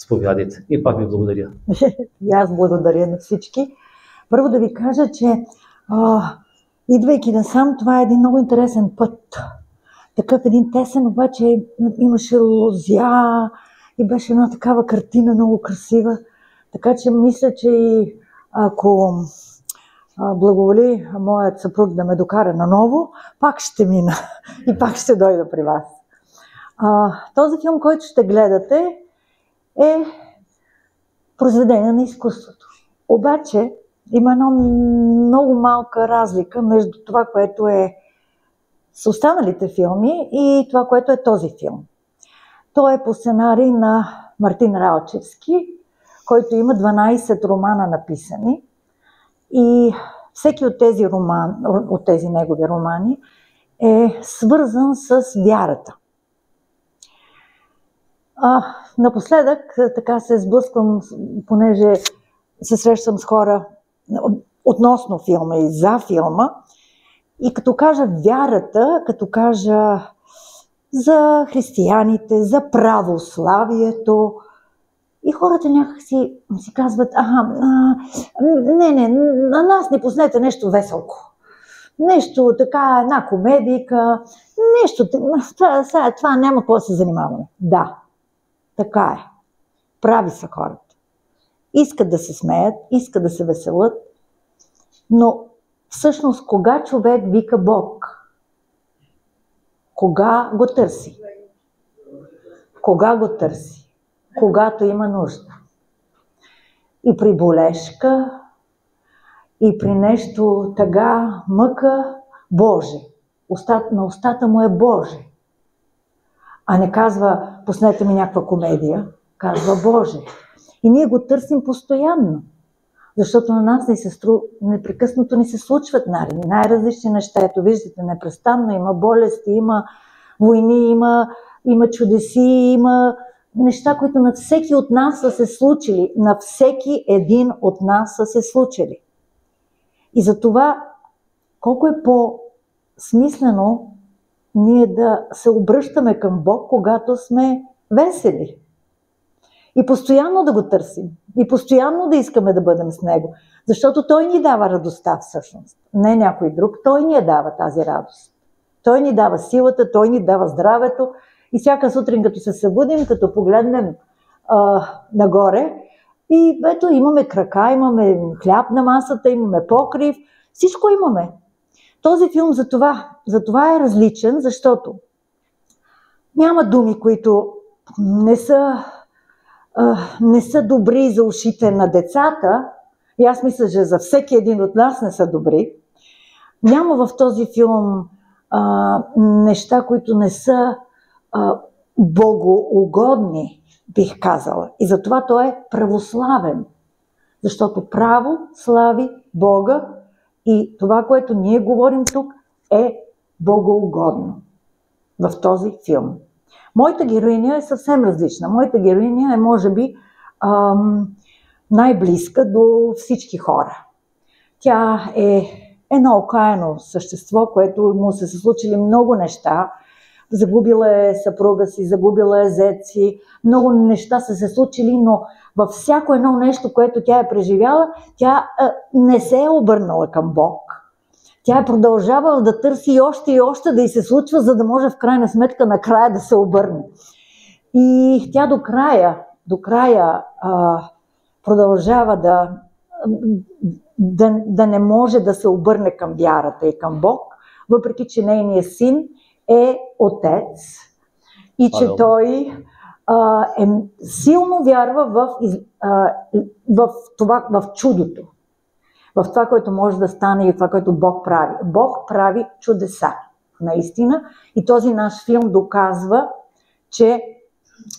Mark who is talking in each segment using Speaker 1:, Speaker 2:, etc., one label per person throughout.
Speaker 1: Сповядайте. И пак ви благодаря.
Speaker 2: И аз благодаря на всички. Първо да ви кажа, че идвайки насам, това е един много интересен път. Такъв един тесен, обаче имаше лозя и беше една такава картина, много красива. Така че мисля, че и ако благоволи моят съпруг да ме докара наново, пак ще мина и пак ще дойда при вас. Този филм, който ще гледате, е произведение на изкуството. Обаче има една много малка разлика между това, което е с останалите филми и това, което е този филм. Той е по сценарий на Мартин Ралчевски, който има 12 романа написани и всеки от тези негови романи е свързан с вярата. Напоследък така се сблъсквам, понеже се срещам с хора относно филма и за филма, и като кажа вярата, като кажа за християните, за православието, и хората някак си казват, не, на нас не пуснете нещо веселко. Нещо така, една комедийка, нещо, това няма какво да се занимаваме. Да, така е. Прави са хората. Искат да се смеят, искат да се веселят, но всъщност кога човек вика Бог? Кога го търси? Кога го търси? Когато има нужда. И при болешка, и при нещо тъга, мъка, Боже. На устата му е Боже. А не казва, пуснете ми някаква комедия, казва Боже. И ние го търсим постоянно. Защото на нас непрекъснато ни се случват най-различни неща. Ето виждате, непрестанно има болести, има войни, има чудеси, има неща, които на всеки от нас са се случили. На всеки един от нас са се случили. И за това колко е по-смислено ние да се обръщаме към Бог, когато сме весели. И постоянно да го търсим. И постоянно да искаме да бъдем с Него. Защото Той ни дава радостта всъщност. Не някой друг. Той ни дава тази радост. Той ни дава силата, Той ни дава здравето. И всяка сутрин, като се събудим, като погледнем нагоре, и ето имаме крака, имаме хляб на масата, имаме покрив. Всичко имаме. Този филм за това е различен, защото няма думи, които не са добри за ушите на децата, и аз мисля, че за всеки един от нас не са добри. Няма в този филм неща, които не са богоугодни, бих казала. И затова той е православен. Защото право слави Бога и това, което ние говорим тук, е богоугодно в този филм. Моята героиня е съвсем различна. Моята героиня е, може би, най-близка до всички хора. Тя е едно окаяно същество, което му се случили много неща. Загубила е съпруга си, загубила е зет си, много неща са се случили, но във всяко едно нещо, което тя е преживяла, тя не се е обърнала към Бог. Тя е продължавала да търси и още да й се случва, за да може в крайна сметка накрая да се обърне. И тя до края продължава да не може да се обърне към вярата и към Бог, въпреки че нейният син е отец и че той силно вярва в чудото, в това, което може да стане и това, което Бог прави. Бог прави чудеса, наистина, и този наш филм доказва, че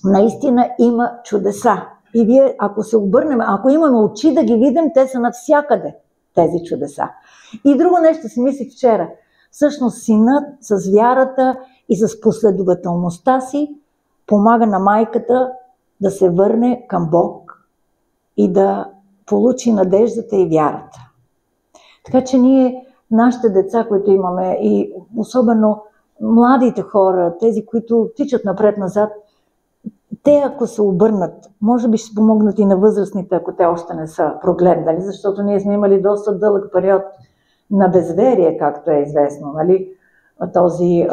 Speaker 2: наистина има чудеса. И вие, ако се обърнем, ако имаме очи да ги видим, те са навсякъде, тези чудеса. И друго нещо си мислих вчера. Всъщност синът с вярата и с последователността си помага на майката да се върне към Бог и да получи надеждата и вярата. Така че ние, нашите деца, които имаме, и особено младите хора, тези, които тичат напред-назад, те ако се обърнат, може би ще помогнат и на възрастните, ако те още не са прогледнали, защото ние сме имали доста дълъг период на безверие, както е известно, нали? Този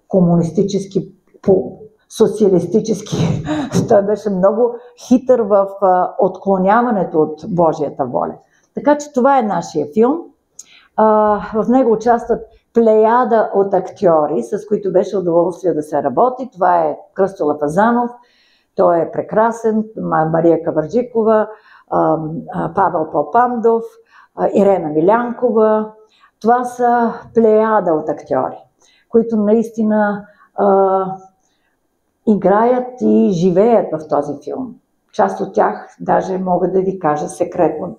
Speaker 2: комунистически, социалистически, той беше много хитър в отклоняването от Божията воля. Така че това е нашия филм. В него участват плеяда от актьори, с които беше удоволствие да се работи. Това е Кръстьо Лъфазанов, той е прекрасен, Мария Каварджикова, Павел Папандов, Ирена Милянкова. Това са плеяда от актьори, които наистина играят и живеят в този филм. Част от тях, даже мога да ви кажа секретно,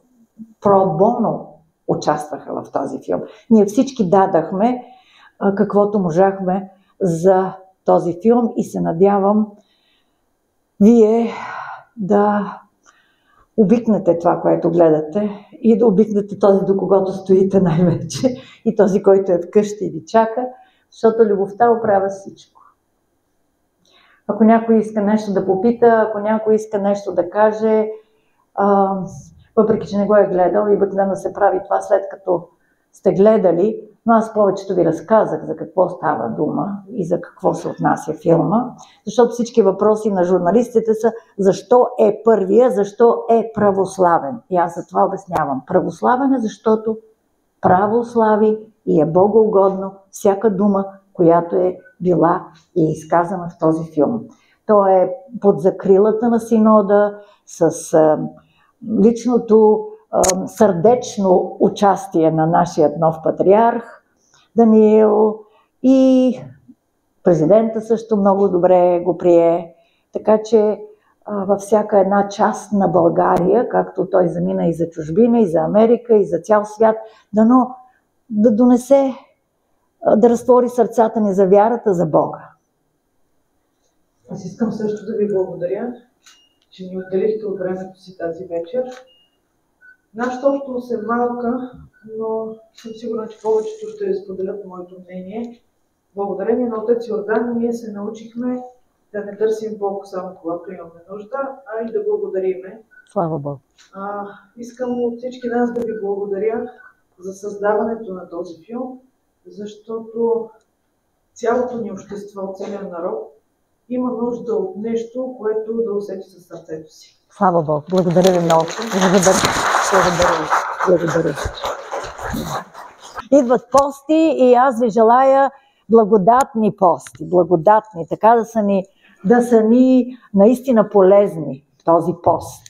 Speaker 2: про боно участваха в този филм. Ние всички дадахме каквото можахме за този филм и се надявам вие да обикнете това, което гледате и да обикнете този, до когото стоите най-вече и този, който е вкъщи и ви чака, защото любовта оправя всичко. Ако някой иска нещо да попита, ако някой иска нещо да каже, въпреки че не го е гледал, и обикновено се прави това след като сте гледали, но аз повечето ви разказах за какво става дума и за какво се отнася филма, защото всички въпроси на журналистите са защо е първия, защо е православен. И аз за това обяснявам. Православен е, защото право слави и е богоугодно всяка дума, която е била и изказана в този филм. Той е под закрилата на синода, с личното сърдечно участие на нашия нов патриарх Даниил и президента също много добре го прие. Така че във всяка една част на България, както той замина и за чужбина, и за Америка, и за цял свят, дано да донесе, да разтвори сърцата ни за вярата, за Бога.
Speaker 3: Аз искам също да ви благодаря, че ни отделихте от времето си тази вечер. Нашата общност е малка, но съм сигурна, че повечето ще споделят моето мнение. Благодарение на отец Йордан ние се научихме да не търсим Бог само когато имаме нужда, а и да благодариме.
Speaker 2: Слава Богу!
Speaker 3: Искам от всички нас да ви благодаря за създаването на този филм, защото цялото ни общество, целият народ има нужда от нещо, което да усети със сърцето си.
Speaker 2: Слава Богу! Благодаря ви много! Благодаря. Идват пости и аз ви желая благодатни пости, благодатни, така да са ни наистина полезни този пост.